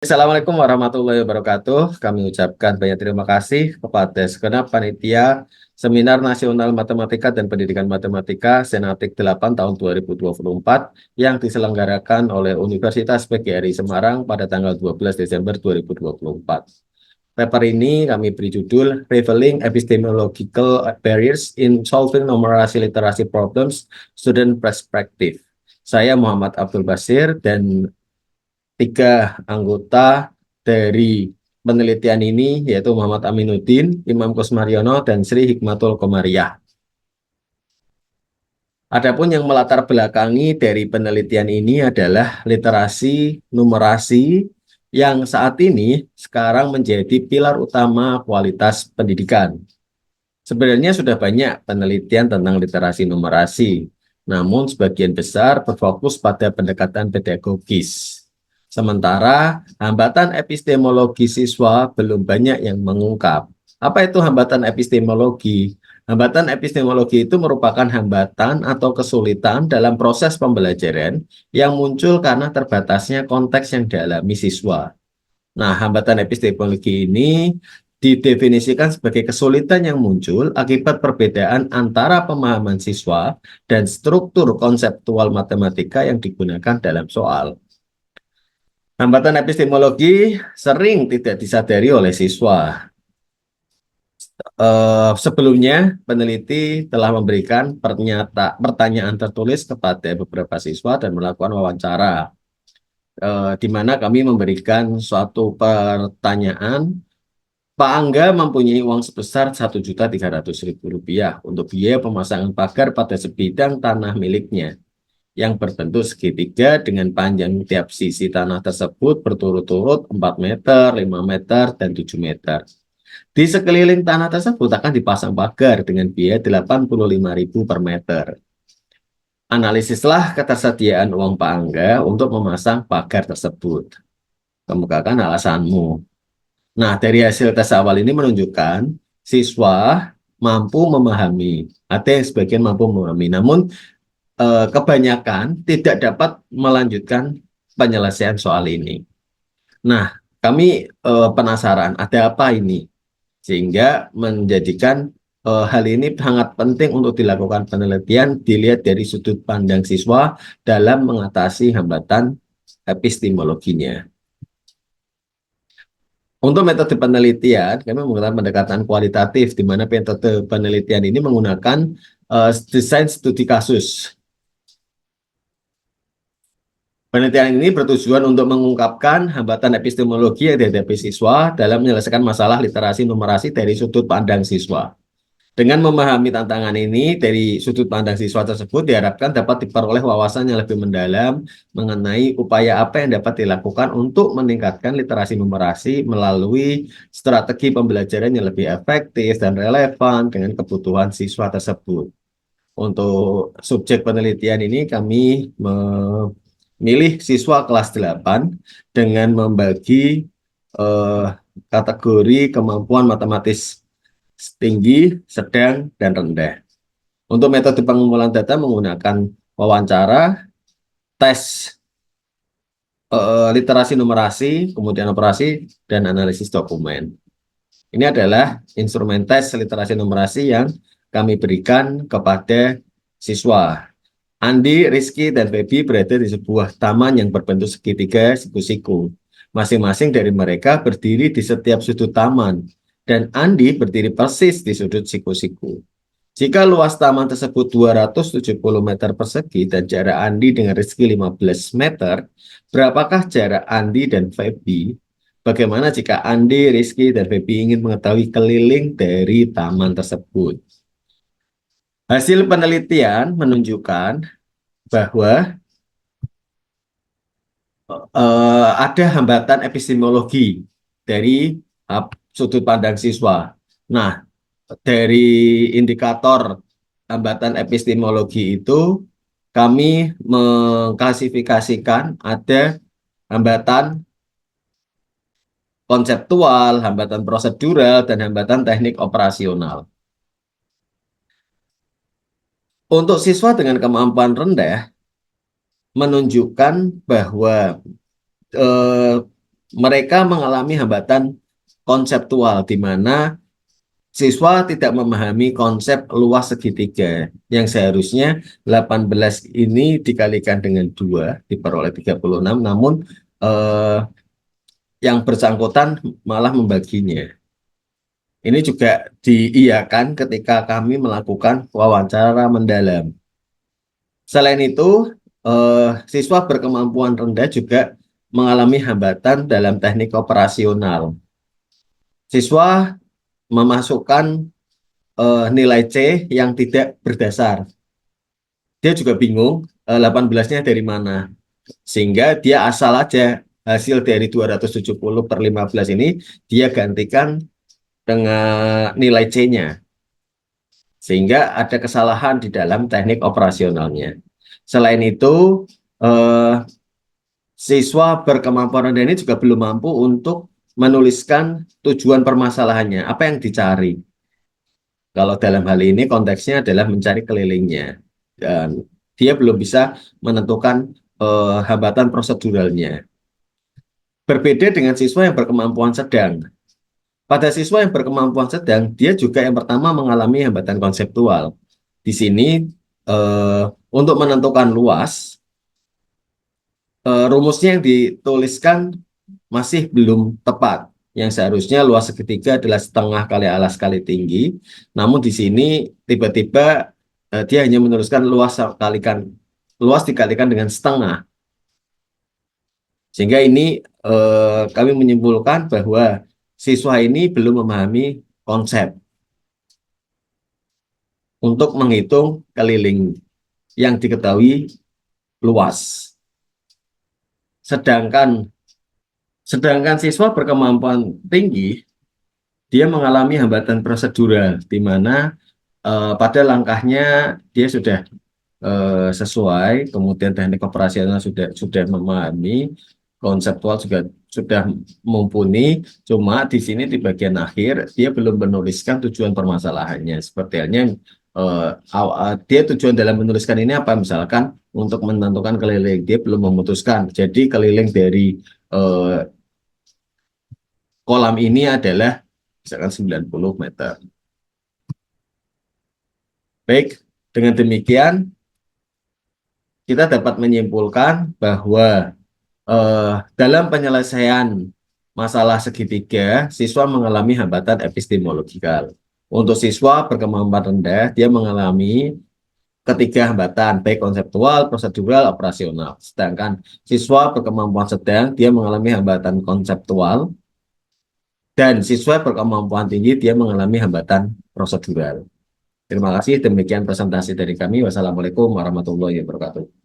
Assalamualaikum warahmatullahi wabarakatuh. Kami ucapkan banyak terima kasih kepada segenap panitia Seminar Nasional Matematika dan Pendidikan Matematika Senatik 8 tahun 2024 yang diselenggarakan oleh Universitas PGRI Semarang pada tanggal 12 Desember 2024. Paper ini kami beri judul Revealing Epistemological Barriers in Solving Numerasi Literasi Problems Student Perspective. Saya Muhammad Abdul Basir dan tiga anggota dari penelitian ini yaitu Muhammad Aminuddin, Imam Kusmariono, dan Sri Hikmatul Komariah. Adapun yang melatar belakangi dari penelitian ini adalah literasi numerasi yang saat ini sekarang menjadi pilar utama kualitas pendidikan. Sebenarnya sudah banyak penelitian tentang literasi numerasi, namun sebagian besar berfokus pada pendekatan pedagogis. Sementara hambatan epistemologi siswa belum banyak yang mengungkap. Apa itu hambatan epistemologi? Hambatan epistemologi itu merupakan hambatan atau kesulitan dalam proses pembelajaran yang muncul karena terbatasnya konteks yang dialami siswa. Nah, hambatan epistemologi ini didefinisikan sebagai kesulitan yang muncul akibat perbedaan antara pemahaman siswa dan struktur konseptual matematika yang digunakan dalam soal. Hambatan epistemologi sering tidak disadari oleh siswa. Sebelumnya, peneliti telah memberikan pertanyaan tertulis kepada beberapa siswa dan melakukan wawancara, di mana kami memberikan suatu pertanyaan. Pak Angga mempunyai uang sebesar Rp1.300.000 untuk biaya pemasangan pagar pada sebidang tanah miliknya yang berbentuk segitiga dengan panjang tiap sisi tanah tersebut berturut-turut 4 meter, 5 meter, dan 7 meter. Di sekeliling tanah tersebut akan dipasang pagar dengan biaya Rp85.000 per meter. Analisislah ketersediaan uang Pak Angga untuk memasang pagar tersebut. Kemukakan alasanmu. Nah, dari hasil tes awal ini menunjukkan siswa mampu memahami, ada yang sebagian mampu memahami, namun kebanyakan tidak dapat melanjutkan penyelesaian soal ini. Nah, kami penasaran ada apa ini, sehingga menjadikan hal ini sangat penting untuk dilakukan penelitian dilihat dari sudut pandang siswa dalam mengatasi hambatan epistemologinya. Untuk metode penelitian, kami menggunakan pendekatan kualitatif, di mana metode penelitian ini menggunakan desain studi kasus. Penelitian ini bertujuan untuk mengungkapkan hambatan epistemologi yang dihadapi siswa dalam menyelesaikan masalah literasi numerasi dari sudut pandang siswa. Dengan memahami tantangan ini dari sudut pandang siswa tersebut diharapkan dapat diperoleh wawasan yang lebih mendalam mengenai upaya apa yang dapat dilakukan untuk meningkatkan literasi numerasi melalui strategi pembelajaran yang lebih efektif dan relevan dengan kebutuhan siswa tersebut. Untuk subjek penelitian ini kami memilih siswa kelas 8 dengan membagi eh, kategori kemampuan matematis tinggi, sedang, dan rendah. Untuk metode pengumpulan data menggunakan wawancara, tes literasi numerasi, kemudian operasi, dan analisis dokumen. Ini adalah instrumen tes literasi numerasi yang kami berikan kepada siswa. Andi, Rizky, dan Feby berada di sebuah taman yang berbentuk segitiga siku-siku. Masing-masing dari mereka berdiri di setiap sudut taman, dan Andi berdiri persis di sudut siku-siku. Jika luas taman tersebut 270 meter persegi dan jarak Andi dengan Rizky 15 meter, berapakah jarak Andi dan Feby? Bagaimana jika Andi, Rizky, dan Feby ingin mengetahui keliling dari taman tersebut? Hasil penelitian menunjukkan bahwa ada hambatan epistemologi dari sudut pandang siswa. Nah, dari indikator hambatan epistemologi itu kami mengklasifikasikan ada hambatan konseptual, hambatan prosedural, dan hambatan teknik operasional. Untuk siswa dengan kemampuan rendah menunjukkan bahwa eh, mereka mengalami hambatan konseptual di mana siswa tidak memahami konsep luas segitiga yang seharusnya 18 ini dikalikan dengan 2 diperoleh 36, namun yang bersangkutan malah membaginya. Ini juga diiyakan ketika kami melakukan wawancara mendalam. Selain itu, siswa berkemampuan rendah juga mengalami hambatan dalam teknik operasional. Siswa memasukkan nilai C yang tidak berdasar. Dia juga bingung 18-nya dari mana. Sehingga dia asal aja hasil dari 270/15 ini dia gantikan dengan nilai C-nya. Sehingga ada kesalahan di dalam teknik operasionalnya. Selain itu, siswa berkemampuan rendah ini juga belum mampu untuk menuliskan tujuan permasalahannya, apa yang dicari. Kalau dalam hal ini konteksnya adalah mencari kelilingnya. Dan dia belum bisa menentukan hambatan proseduralnya. Berbeda dengan siswa yang berkemampuan sedang. Pada siswa yang berkemampuan sedang, dia juga yang pertama mengalami hambatan konseptual. Di sini, untuk menentukan luas, rumusnya yang dituliskan masih belum tepat. Yang seharusnya luas segitiga adalah setengah kali alas kali tinggi. Namun di sini tiba-tiba dia hanya menuliskan luas dikalikan dengan setengah. Sehingga ini kami menyimpulkan bahwa siswa ini belum memahami konsep untuk menghitung keliling yang diketahui luas. Sedangkan siswa berkemampuan tinggi, dia mengalami hambatan prosedural, di mana pada langkahnya dia sudah sesuai, kemudian teknik operasional sudah memahami, konseptual juga sudah mumpuni, cuma di sini di bagian akhir dia belum menuliskan tujuan permasalahannya. Seperti halnya dia tujuan dalam menuliskan ini apa? Misalkan untuk menentukan keliling, dia belum memutuskan. Jadi keliling dari kolam ini adalah misalkan 90 meter. Baik, dengan demikian kita dapat menyimpulkan bahwa dalam penyelesaian masalah segitiga, siswa mengalami hambatan epistemologikal. Untuk siswa berkemampuan rendah, dia mengalami ketiga hambatan, baik konseptual, prosedural, operasional. Sedangkan siswa berkemampuan sedang, dia mengalami hambatan konseptual, dan siswa berkemampuan tinggi, dia mengalami hambatan prosedural. Terima kasih, demikian presentasi dari kami. Wassalamualaikum warahmatullahi wabarakatuh.